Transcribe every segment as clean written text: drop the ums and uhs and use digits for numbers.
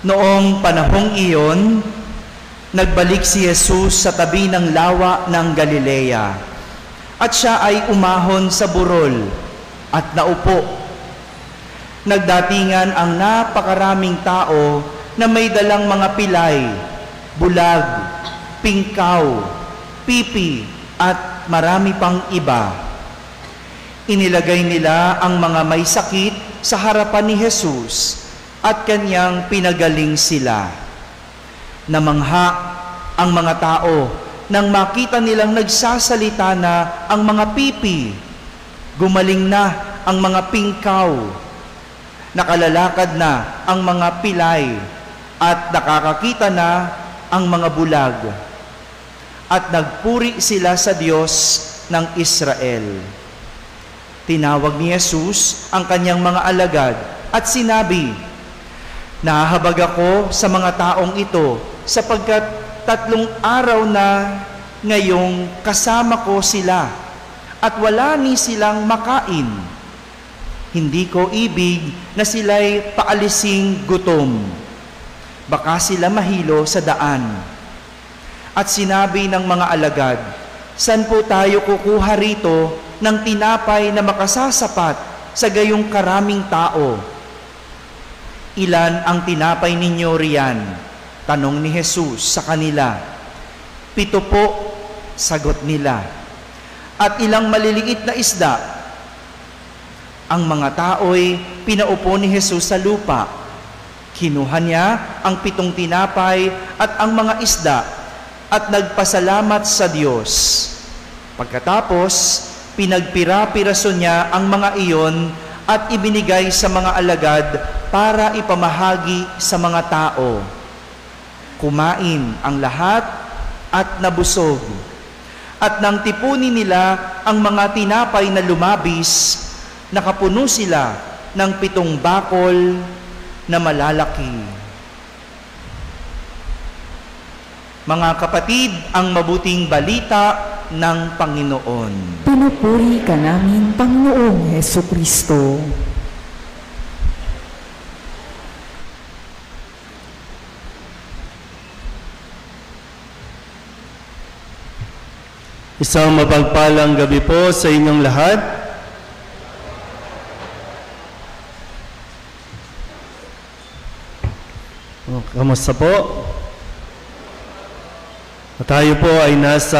Noong panahong iyon, nagbalik si Jesus sa tabi ng lawa ng Galilea, at siya ay umahon sa burol at naupo. Nagdatingan ang napakaraming tao na may dalang mga pilay, bulag, pingkaw, pipi, at marami pang iba. Inilagay nila ang mga may sakit sa harapan ni Jesus at kanyang pinagaling sila. Namangha ang mga tao nang makita nilang nagsasalita na ang mga pipi, gumaling na ang mga pingkaw, nakalalakad na ang mga pilay, at nakakakita na ang mga bulag. At nagpuri sila sa Diyos ng Israel. Tinawag ni Jesus ang kanyang mga alagad at sinabi, "Nahahabag ako sa mga taong ito sapagkat 3 araw na ngayong kasama ko sila at wala ni silang makain. Hindi ko ibig na sila'y paalising gutom. Baka sila mahilo sa daan." At sinabi ng mga alagad, "Saan po tayo kukuha rito ng tinapay na makasasapat sa gayong karaming tao?" "Ilan ang tinapay ninyo riyan?" tanong ni Jesus sa kanila. "7 po," sagot nila. "At ilang maliliit na isda?" Ang mga tao'y pinaupo ni Jesus sa lupa. Kinuha niya ang 7 tinapay at ang mga isda at nagpasalamat sa Diyos. Pagkatapos, pinagpira-piraso niya ang mga iyon at ibinigay sa mga alagad para ipamahagi sa mga tao. Kumain ang lahat at nabusog. At nang tipunin nila ang mga tinapay na lumabis, nakapuno sila ng 7 bakol na malalaki. Mga kapatid, ang mabuting balita ng Panginoon. Pinupuri ka namin, Panginoong Hesukristo. Isang mapagpalang gabi po sa inyong lahat. Kamusta po? Tayo po ay nasa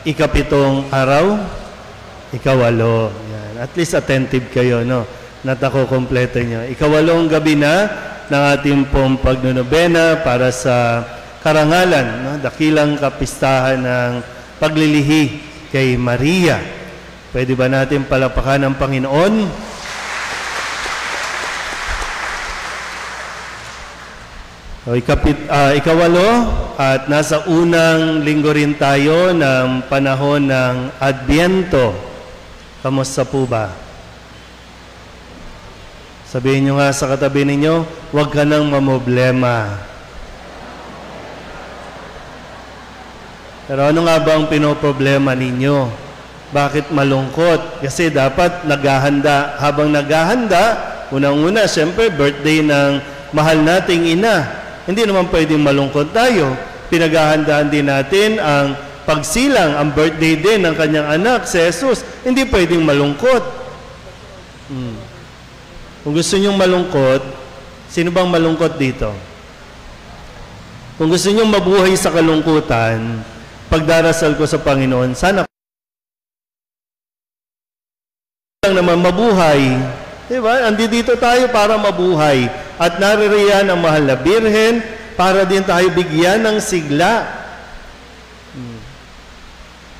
ika-7 araw, ika-8. Yan. At least attentive kayo, no? Not ako kompleto nyo. Ika-8 gabi na ng ating pong pagnunobena para sa karangalan, no? Dakilang kapistahan ng paglilihi kay Maria. Pwede ba natin palapakan ng Panginoon? So, ika-8 at nasa unang linggo rin tayo ng panahon ng Adbyento. Kamusta po ba? Sabihin nyo nga sa katabi ninyo, huwag ka nang mamoblema. Pero ano nga ba ang pinoproblema ninyo? Bakit malungkot? Kasi dapat naghahanda. Habang naghahanda, unang-una, siyempre, birthday ng mahal nating ina. Hindi naman pwedeng malungkot tayo. Pinaghahandaan din natin ang pagsilang, ang birthday din ng kanyang anak, si Jesus. Hindi pwedeng malungkot. Kung gusto nyong malungkot, sino bang malungkot dito? Kung gusto nyong mabuhay sa kalungkutan, pagdarasal ko sa Panginoon, sana lang naman mabuhay. Diba? Andito tayo para mabuhay. At naririyan ang mahal na Birhen para din tayo bigyan ng sigla.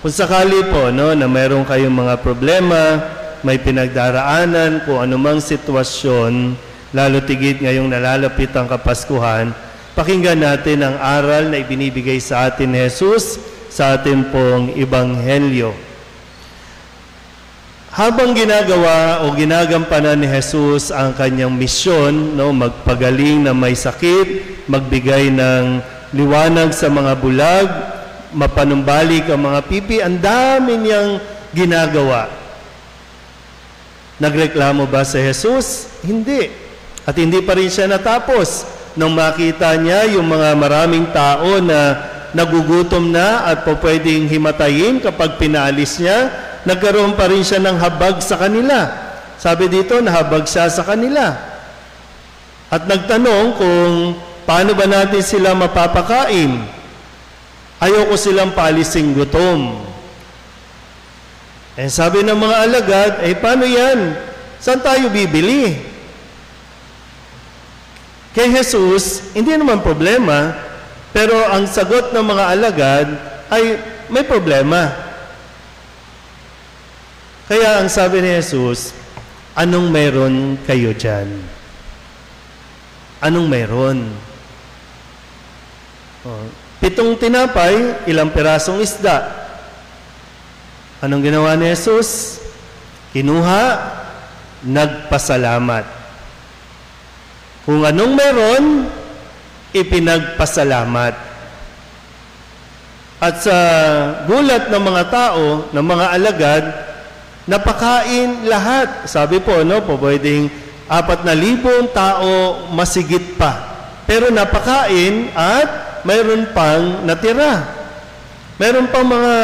Kung sakali po, no, na mayroon kayong mga problema, may pinagdaraanan, kung anumang sitwasyon, lalo tigit ngayong nalalapit ang Kapaskuhan, pakinggan natin ang aral na ibinibigay sa atin ni Jesus sa ating pong Ebanghelyo. Habang ginagawa o ginagampanan ni Jesus ang kanyang misyon, no, magpagaling na may sakit, magbigay ng liwanag sa mga bulag, mapanumbalik ang mga pipi, ang dami niyang ginagawa. Nagreklamo ba si Jesus? Hindi. At hindi pa rin siya natapos. nung makita niya yung mga maraming tao na nagugutom na at po pwedeng himatayin kapag pinaalis niya, nagkaroon pa rin siya ng habag sa kanila. Sabi dito, nahabag siya sa kanila. At nagtanong kung paano ba natin sila mapapakain. Ayoko silang paalising gutom. Eh sabi ng mga alagad, paano yan? Saan tayo bibili? Kay Jesus, hindi naman problema, pero ang sagot ng mga alagad ay may problema. Kaya ang sabi ni Jesus, anong meron kayo dyan? Anong meron? 7 tinapay, ilang pirasong isda. Anong ginawa ni Jesus? Kinuha, nagpasalamat. Kung anong meron, ipinagpasalamat. At sa gulat ng mga tao, ng mga alagad, napakain lahat. Sabi po, pwedeng 4,000 tao masigit pa. Pero napakain at mayroon pang natira. Mayroon pang mga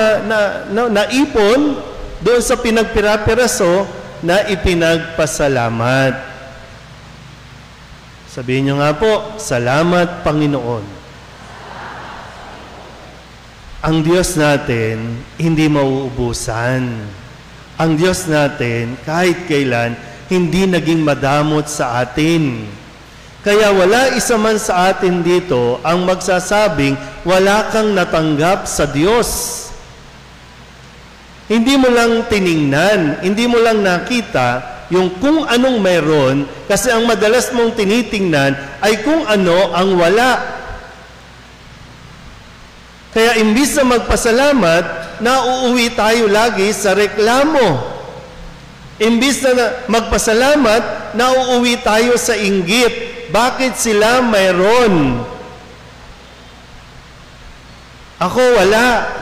naipon doon sa pinagpira-piraso na ipinagpasalamat. Sabihin niyo nga po, salamat Panginoon. Ang Diyos natin hindi mauubusan. Ang Diyos natin kahit kailan hindi naging madamot sa atin. Kaya wala isa man sa atin dito ang magsasabing wala kang natanggap sa Diyos. Hindi mo lang tiningnan, hindi mo lang nakita yung kung anong meron, kasi ang madalas mong tinitingnan ay kung ano ang wala. Kaya imbis na magpasalamat, nauuwi tayo lagi sa reklamo. Imbis na magpasalamat, nauuwi tayo sa inggit. Bakit sila mayroon? Ako wala.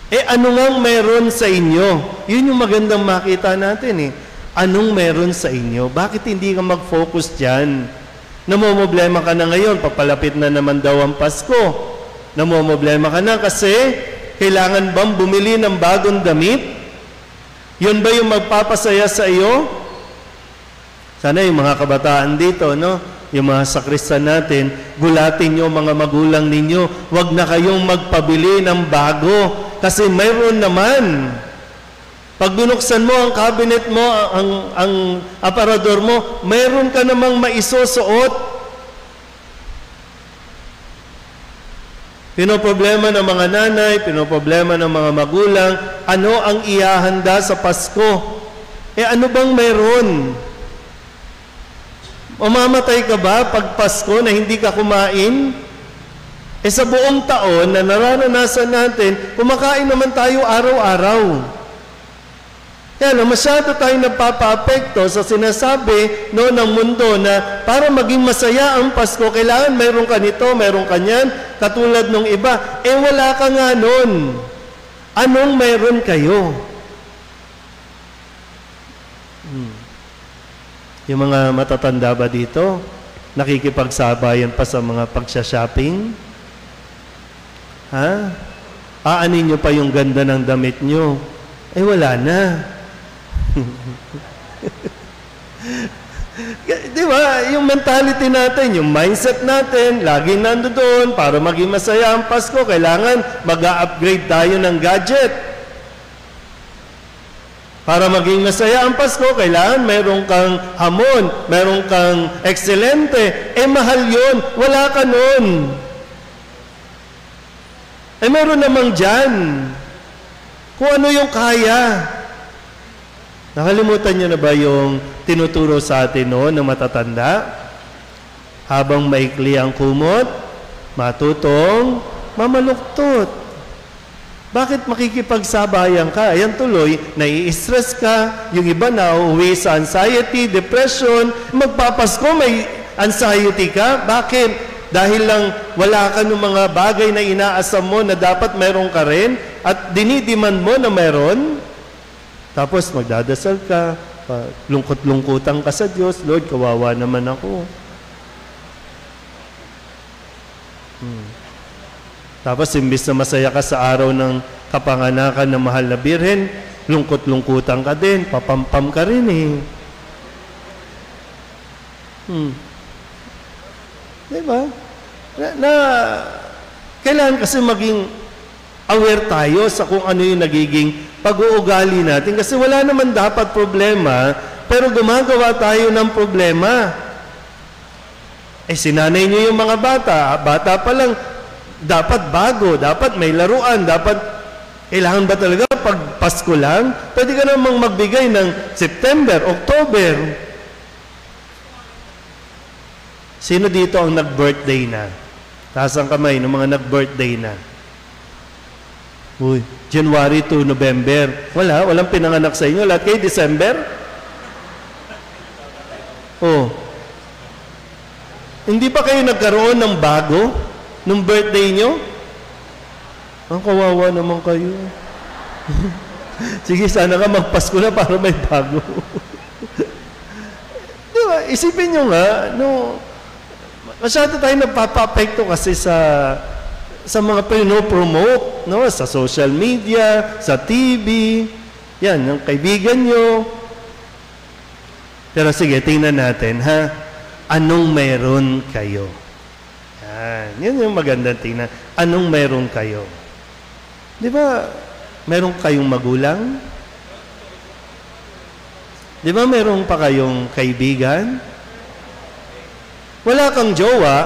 Ano ngang meron sa inyo? Yun yung magandang makita natin Anong meron sa inyo? Bakit hindi ka mag-focus dyan? Namomblema ka na ngayon, papalapit na naman daw ang Pasko. Namomblema ka na kasi kailangan bang bumili ng bagong damit? Yun ba yung magpapasaya sa iyo? Sana yung mga kabataan dito, yung mga sakristan natin, gulatin nyo mga magulang ninyo, huwag na kayong magpabili ng bago. Kasi mayroon naman. Pag binuksan mo ang cabinet mo, ang aparador mo, mayroon ka namang maisusuot. Pinoproblema ng mga nanay, pinoproblema ng mga magulang, ano ang ihahanda sa Pasko? Ano bang mayroon? Mamamatay ka ba pag Pasko na hindi ka kumain? Sa buong taon na nararanasan natin, kumakain naman tayo araw-araw. Kaya masyado tayong nagpapa-apekto sa sinasabi ng mundo na para maging masaya ang Pasko, kailangan mayroon ka nito, mayroon ka niyan, katulad ng iba. Wala ka nga nun. Anong mayroon kayo? Yung mga matatanda ba dito, nakikipagsabayan pa sa mga pagsha-shopping? Aanin nyo pa yung ganda ng damit nyo. Wala na. Di ba? Yung mentality natin, yung mindset natin, laging nandoon para maging masaya ang Pasko. Kailangan mag-upgrade tayo ng gadget. Para maging masaya ang Pasko, kailangan meron kang hamon, meron kang ekselente. Mahal yun. Wala ka nun. Meron namang dyan. Kung ano yung kaya. Nakalimutan nyo na ba yung tinuturo sa atin noon ng matatanda? Habang maikli ang kumot, matutong mamaluktot. Bakit makikipagsabayan ka? Ayan tuloy, nai-stress ka, yung iba na uuwi sa anxiety, depression, magpapasko, may anxiety ka. Bakit? Dahil lang wala ka ng mga bagay na inaasam mo na dapat meron ka rin at dinidiman mo na meron. Tapos magdadasal ka, lungkot-lungkutan ka sa Diyos, Lord, kawawa naman ako. Tapos imbis na masaya ka sa araw ng kapanganakan ng mahal na birhen, lungkot-lungkutan ka din, papampam ka rin eh. Diba? Kailangan kasi maging aware tayo sa kung ano yung nagiging pag-uugali natin. Kasi wala naman dapat problema, pero gumagawa tayo ng problema. Sinanay niyo yung mga bata. Bata pa lang, dapat bago, dapat may laruan, dapat kailangan ba talaga pag Pasko lang? Pwede ka namang magbigay ng September, October. Sino dito ang nag-birthday na? Taas ang kamay ng mga nag-birthday na. Uy, January to November. Walang pinanganak sa inyo. Lahat kayo December? Oh. Hindi pa kayo nagkaroon ng bago nung birthday nyo? Ang kawawa naman kayo. Sige, sana ka magpasko na para may bago. Diba? Isipin nyo nga, masyado tayo nagpapa-apekto kasi sa mga pino-promote, sa social media, sa TV, yan, yung kaibigan nyo. Pero sige, tingnan natin, anong meron kayo? Yan yung magandang tingnan. Anong meron kayo? Di ba, meron kayong magulang? Di ba meron pa kayong kaibigan? Wala kang jowa,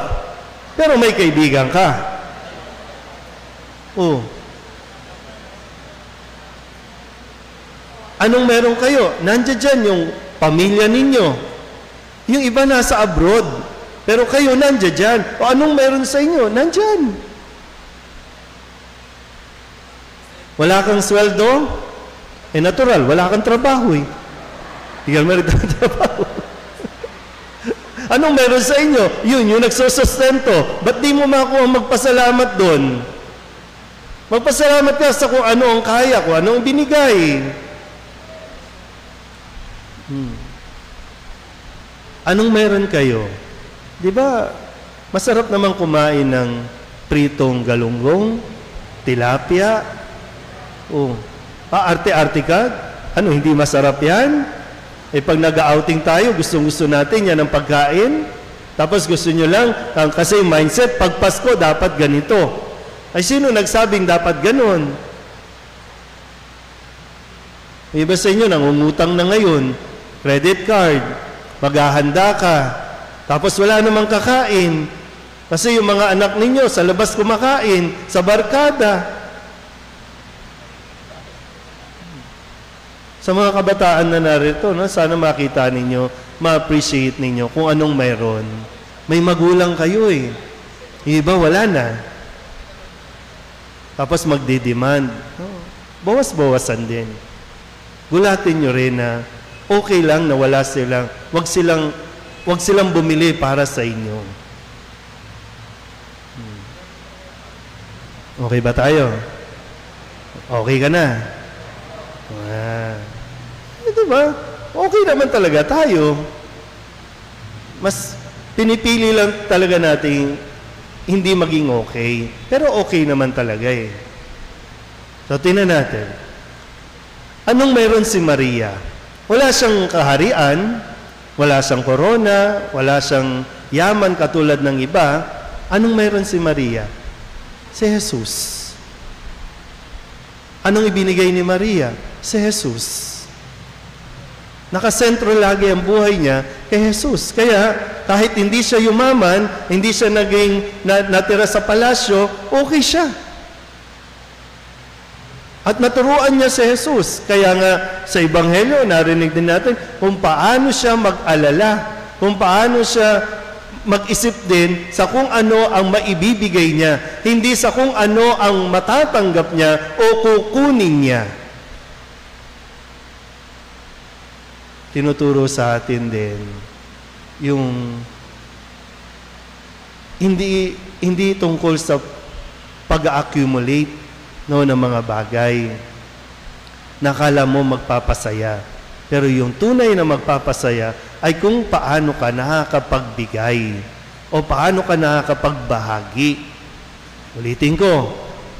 pero may kaibigan ka. Oh. Anong meron kayo? Nandiyan dyan yung pamilya ninyo. Yung iba nasa abroad, pero kayo nandiyan dyan. O anong meron sa inyo? Nandiyan. Wala kang sweldo? Natural, wala kang trabaho eh. Hindi ka meron trabaho. Anong meron sa inyo? Yun, yung nagsusustento. Ba't di mo makuha magpasalamat doon? Magpasalamat ka sa kung ano ang kaya, kung ano ang binigay. Anong meron kayo? Di ba, masarap naman kumain ng pritong galunggong, tilapia. Arte-arte ka? Ano, hindi masarap yan? Pag nag-outing tayo, gustong-gusto natin yan ang pagkain. Tapos gusto nyo lang, kasi mindset, pag Pasko, dapat ganito. Ay, sino nagsabing dapat ganon? Iba sa inyo, nangungutang na ngayon, credit card, maghahanda ka, tapos wala namang kakain. Kasi yung mga anak ninyo sa labas kumakain, sa barkada. Sa mga kabataan na narito, sana makita ninyo, ma-appreciate ninyo kung anong mayroon. May magulang kayo eh. Iba, wala na. Tapos magdidemand. Bawas-bawasan din. Gulatin nyo rin na okay lang na wala silang, wag silang bumili para sa inyo. Okay ba tayo? Okay ka na? Diba? Okay naman talaga tayo. Mas pinipili lang talaga natin hindi maging okay. Pero okay naman talaga eh. So, tingnan natin. Anong meron si Maria? Wala siyang kaharian, wala siyang korona, wala siyang yaman katulad ng iba. Anong meron si Maria? Si Jesus. Anong ibinigay ni Maria? Si Jesus. Nakasentro lagi ang buhay niya kay Jesus. Kaya, kahit hindi siya yumaman, hindi siya natira sa palasyo, okay siya. At naturuan niya si Jesus. Kaya nga, sa Ebanghelyo, narinig din natin kung paano siya mag-alala, kung paano siya mag-isip din sa kung ano ang maibibigay niya, hindi sa kung ano ang matatanggap niya o kukunin niya. Tinuturo sa atin din yung hindi tungkol sa pag-accumulate ng mga bagay na akala mo magpapasaya. Pero yung tunay na magpapasaya ay kung paano ka nakakapagbigay o paano ka nakakapagbahagi. Ulitin ko,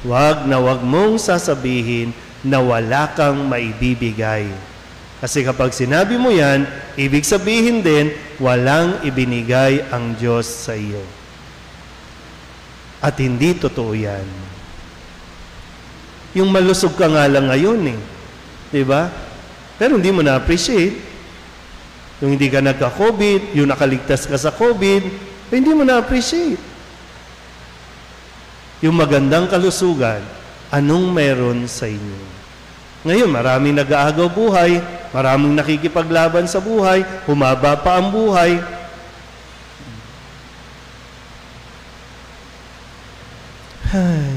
wag na wag mong sasabihin na wala kang maibibigay. Kasi kapag sinabi mo yan, ibig sabihin din, walang ibinigay ang Diyos sa iyo. At hindi totoo yan. Yung malusog ka nga lang ngayon Di ba? Pero hindi mo na-appreciate. Yung hindi ka nagka-COVID, yung nakaligtas ka sa COVID, hindi mo na-appreciate. Yung magandang kalusugan, anong meron sa inyo? Ngayon, maraming nag-aagaw buhay, maraming nakikipaglaban sa buhay, humaba pa ang buhay. Ay.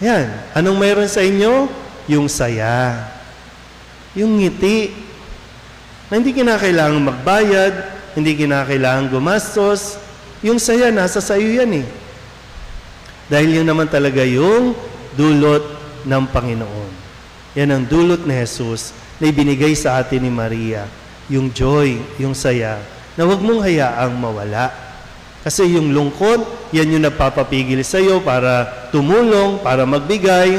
Yan. Anong mayroon sa inyo? Yung saya. Yung ngiti. Na hindi kinakailangan magbayad, hindi kinakailangan gumastos. Yung saya, nasa sa iyo yan Dahil yun naman talaga yung dulot ng Panginoon. Yan ang dulot ni Jesus na ibinigay sa atin ni Maria. Yung joy, yung saya, na huwag mong hayaang mawala. Kasi yung lungkot, yan yung nagpapapigil sa iyo para tumulong, para magbigay.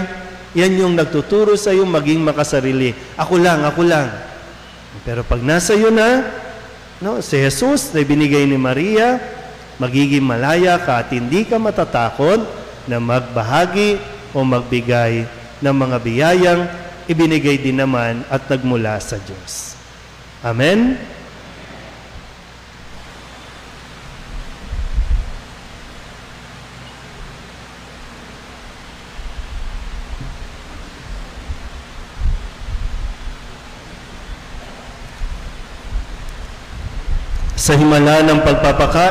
Yan yung nagtuturo sa iyo maging makasarili. Ako lang. Pero pag nasa iyo na, si Jesus na ibinigay ni Maria, magiging malaya ka at hindi ka matatakot na magbahagi o magbigay ng mga biyayang ibinigay din naman at nagmula sa Diyos. Amen? Sa himala ng pagpapakain,